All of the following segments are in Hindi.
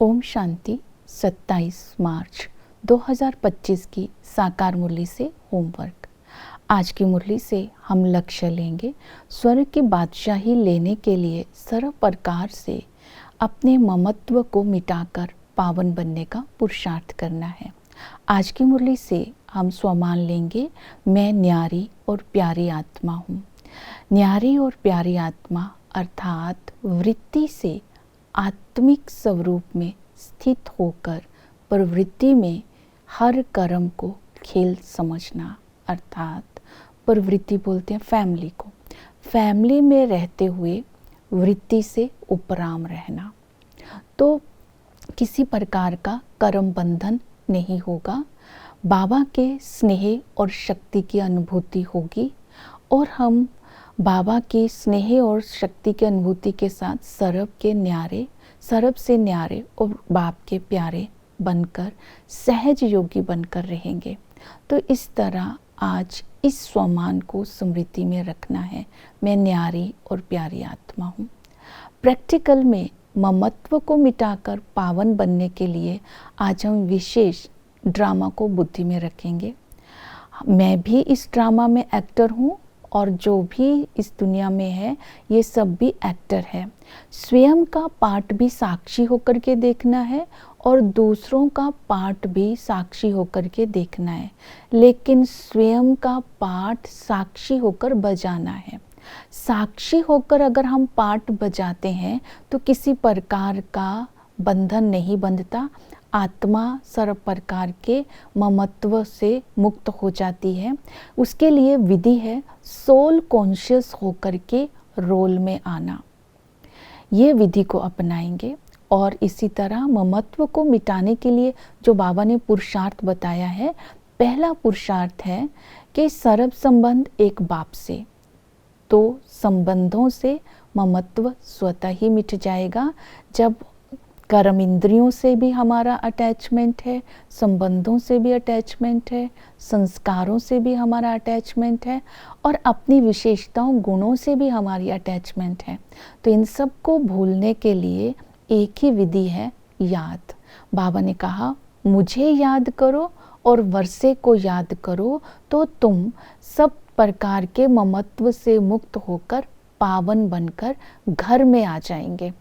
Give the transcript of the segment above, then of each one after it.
ओम शांति। 27 मार्च 2025 की साकार मुरली से होमवर्क। आज की मुरली से हम लक्ष्य लेंगे स्वर्ग की बादशाही लेने के लिए सर्व प्रकार से अपने ममत्व को मिटाकर पावन बनने का पुरुषार्थ करना है। आज की मुरली से हम स्वमान लेंगे, मैं न्यारी और प्यारी आत्मा हूँ। न्यारी और प्यारी आत्मा अर्थात वृत्ति से आत्मिक स्वरूप में स्थित होकर प्रवृत्ति में हर कर्म को खेल समझना, अर्थात प्रवृत्ति बोलते हैं फैमिली को। फैमिली में रहते हुए वृत्ति से उपराम रहना, तो किसी प्रकार का कर्म बंधन नहीं होगा। बाबा के स्नेह और शक्ति की अनुभूति होगी और हम बाबा के स्नेह और शक्ति की अनुभूति के साथ सरब से न्यारे और बाप के प्यारे बनकर सहज योगी बनकर रहेंगे। तो इस तरह आज इस स्वमान को स्मृति में रखना है, मैं न्यारी और प्यारी आत्मा हूँ। प्रैक्टिकल में ममत्व को मिटाकर पावन बनने के लिए आज हम विशेष ड्रामा को बुद्धि में रखेंगे। मैं भी इस ड्रामा में एक्टर हूँ और जो भी इस दुनिया में है ये सब भी एक्टर है। स्वयं का पार्ट भी साक्षी होकर के देखना है और दूसरों का पार्ट भी साक्षी होकर के देखना है, लेकिन स्वयं का पार्ट साक्षी होकर बजाना है। साक्षी होकर अगर हम पार्ट बजाते हैं तो किसी प्रकार का बंधन नहीं बंधता, आत्मा सर्व प्रकार के ममत्व से मुक्त हो जाती है। उसके लिए विधि है सोल कॉन्शियस होकर के रोल में आना। ये विधि को अपनाएंगे और इसी तरह ममत्व को मिटाने के लिए जो बाबा ने पुरुषार्थ बताया है, पहला पुरुषार्थ है कि सर्व संबंध एक बाप से, तो संबंधों से ममत्व स्वतः ही मिट जाएगा। जब कर्म इंद्रियों से भी हमारा अटैचमेंट है, संबंधों से भी अटैचमेंट है, संस्कारों से भी हमारा अटैचमेंट है और अपनी विशेषताओं गुणों से भी हमारी अटैचमेंट है, तो इन सब को भूलने के लिए एक ही विधि है, याद। बाबा ने कहा मुझे याद करो और वर्षे को याद करो तो तुम सब प्रकार के ममत्व से मुक्त होकर पावन बनकर घर में आ जाएंगे।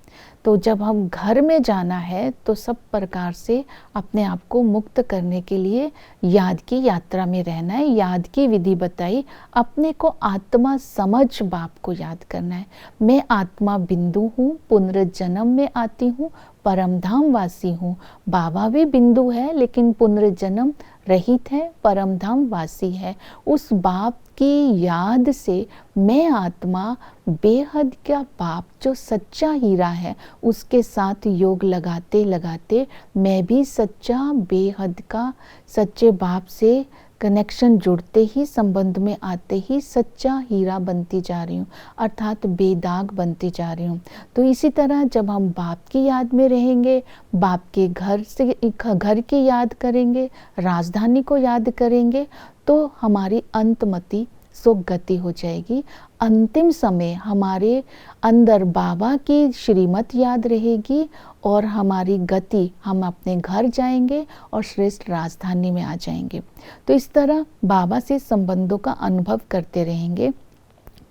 तो जब हम घर में जाना है तो सब प्रकार से अपने आप को मुक्त करने के लिए याद की यात्रा में रहना है। याद की विधि बताई, अपने को आत्मा समझ बाप को याद करना है। मैं आत्मा बिंदु हूँ, पुनर्जन्म में आती हूँ, परमधाम वासी हूँ। बाबा भी बिंदु है लेकिन पुनर्जन्म रहित है, परमधाम वासी है। उस बाप की याद से मैं आत्मा बेहद का बाप जो सच्चा हीरा है उसके साथ योग लगाते लगाते मैं भी सच्चा बेहद का सच्चे बाप से कनेक्शन जुड़ते ही, संबंध में आते ही सच्चा हीरा बनती जा रही हूँ, अर्थात बेदाग बनती जा रही हूँ। तो इसी तरह जब हम बाप की याद में रहेंगे, बाप के घर की याद करेंगे, राजधानी को याद करेंगे, तो हमारी अंतमति सुगति हो जाएगी। अंतिम समय हमारे अंदर बाबा की श्रीमत याद रहेगी और हमारी गति, हम अपने घर जाएंगे और श्रेष्ठ राजधानी में आ जाएंगे। तो इस तरह बाबा से संबंधों का अनुभव करते रहेंगे।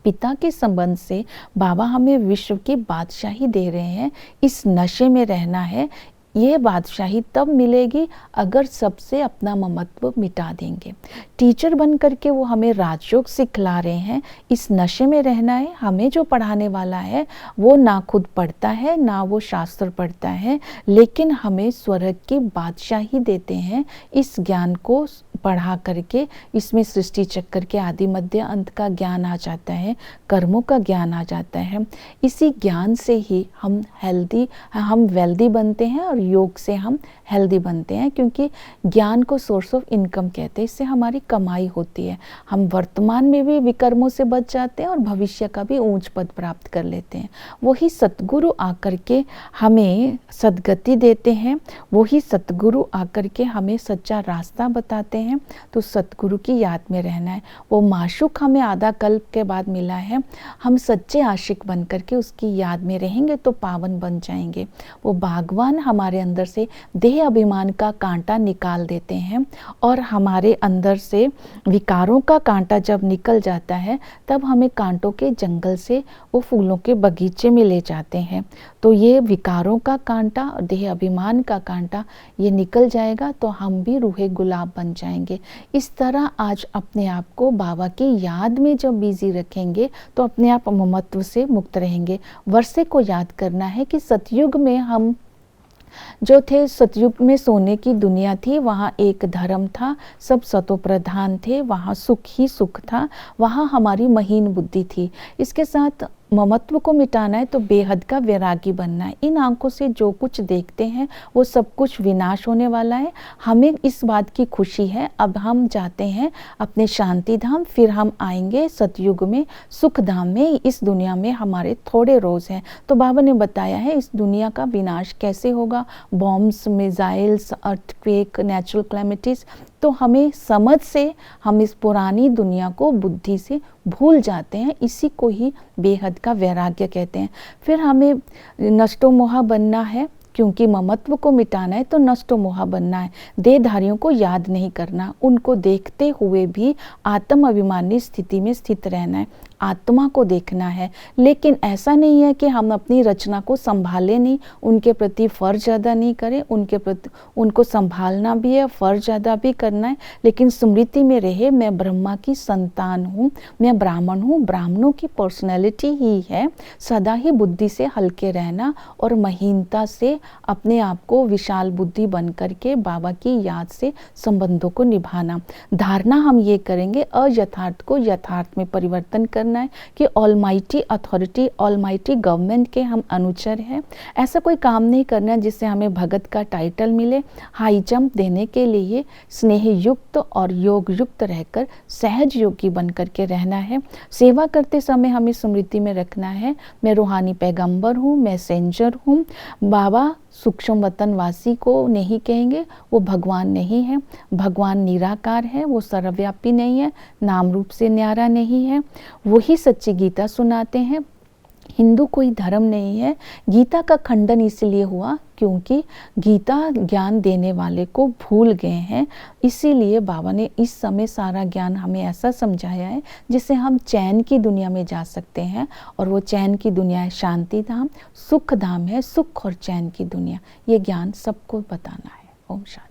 पिता के संबंध से बाबा हमें विश्व की बादशाही दे रहे हैं। इस नशे में रहना है। ये बादशाही तब मिलेगी अगर सबसे अपना ममत्व मिटा देंगे। टीचर बन करके वो हमें राजयोग सिखला रहे हैं, इस नशे में रहना है। हमें जो पढ़ाने वाला है वो ना खुद पढ़ता है ना वो शास्त्र पढ़ता है, लेकिन हमें स्वर्ग की बादशाही देते हैं। इस ज्ञान को पढ़ा करके इसमें सृष्टि चक्कर के आदि मध्य अंत का ज्ञान आ जाता है, कर्मों का ज्ञान आ जाता है। इसी ज्ञान से ही हम वेल्दी बनते हैं और योग से हम हेल्दी बनते हैं, क्योंकि ज्ञान को सोर्स ऑफ इनकम कहते हैं। इससे हमारी कमाई होती है। हम वर्तमान में भी विकर्मों से बच जाते हैं और भविष्य का भी ऊंच पद प्राप्त कर लेते हैं। वही सतगुरु आकर के हमें सद्गति देते हैं, वही सतगुरु आकर के हमें सच्चा रास्ता बताते हैं। हैं तो सतगुरु की याद में रहना है। वो माशूक हमें आधा कल्प के बाद मिला है, हम सच्चे आशिक बन करके उसकी याद में रहेंगे तो पावन बन जाएंगे। वो भगवान हमारे अंदर से देह अभिमान का कांटा निकाल देते हैं और हमारे अंदर से विकारों का कांटा जब निकल जाता है तब हमें कांटों के जंगल से वो फूलों के बगीचे में ले जाते हैं। तो ये विकारों का कांटा और देह अभिमान का कांटा ये निकल जाएगा तो हम भी रूहे गुलाब बन जाएंगे। इस तरह आज अपने आप को बाबा की याद में जब बिजी रखेंगे तो अपने आप ममत्व से मुक्त रहेंगे। वर्षे को याद करना है कि सतयुग में हम जो थे, सतयुग में सोने की दुनिया थी, वहाँ एक धर्म था, सब सतो प्रधान थे, वहाँ सुख ही सुख था, वहाँ हमारी महीन बुद्धि थी। इसके साथ ममत्व को मिटाना है तो बेहद का वैरागी बनना है। इन आंखों से जो कुछ देखते हैं वो सब कुछ विनाश होने वाला है। हमें इस बात की खुशी है, अब हम जाते हैं अपने शांति धाम, फिर हम आएंगे सतयुग में सुख धाम में। इस दुनिया में हमारे थोड़े रोज हैं। तो बाबा ने बताया है इस दुनिया का विनाश कैसे होगा, bombs, missiles, earthquake, natural calamities. तो हमें समझ से हम इस पुरानी दुनिया को बुद्धि से भूल जाते हैं। इसी को ही बेहद का वैराग्य कहते हैं। फिर हमें नष्टो मोहा बनना है, क्योंकि ममत्व को मिटाना है तो नष्टो मोहा बनना है। देहधारियों को याद नहीं करना, उनको देखते हुए भी आत्म अभिमानी स्थिति में स्थित रहना है, आत्मा को देखना है। लेकिन ऐसा नहीं है कि हम अपनी रचना को संभालें नहीं, उनके प्रति फर्ज अदा नहीं करें, उनके प्रति उनको संभालना भी है, फर्ज अदा भी करना है, लेकिन स्मृति में रहे मैं ब्रह्मा की संतान हूँ, मैं ब्राह्मण हूँ, ब्राह्मणों की पर्सनैलिटी ही है सदा ही बुद्धि से हल्के रहना और महीनता से अपने आप को विशाल बुद्धि बन करके बाबा की याद से संबंधों को निभाना। धारणा हम ये करेंगे अयथार्थ को यथार्थ में परिवर्तन करना है कि ऑलमाइटी अथॉरिटी, ऑलमाइटी गवर्नमेंट के हम अनुचर हैं। ऐसा कोई काम नहीं करना जिससे हमें भगत का टाइटल मिले। हाई जंप देने के लिए स्नेह युक्त और योग युक्त रहकर सहज योगी बन करके रहना है। सेवा करते समय हमें स्मृति में रखना है मैं रूहानी पैगंबर हूँ, मैसेंजर हूँ। बाबा सूक्ष्म वतनवासी को नहीं कहेंगे, वो भगवान नहीं है। भगवान निराकार है, वो सर्वव्यापी नहीं है, नाम रूप से न्यारा नहीं है। वही सच्ची गीता सुनाते हैं। हिंदू कोई धर्म नहीं है। गीता का खंडन इसलिए हुआ क्योंकि गीता ज्ञान देने वाले को भूल गए हैं। इसीलिए बाबा ने इस समय सारा ज्ञान हमें ऐसा समझाया है जिससे हम चैन की दुनिया में जा सकते हैं। और वो चैन की दुनिया है शांति धाम, सुख धाम है, सुख और चैन की दुनिया। ये ज्ञान सबको बताना है। ओम शांति।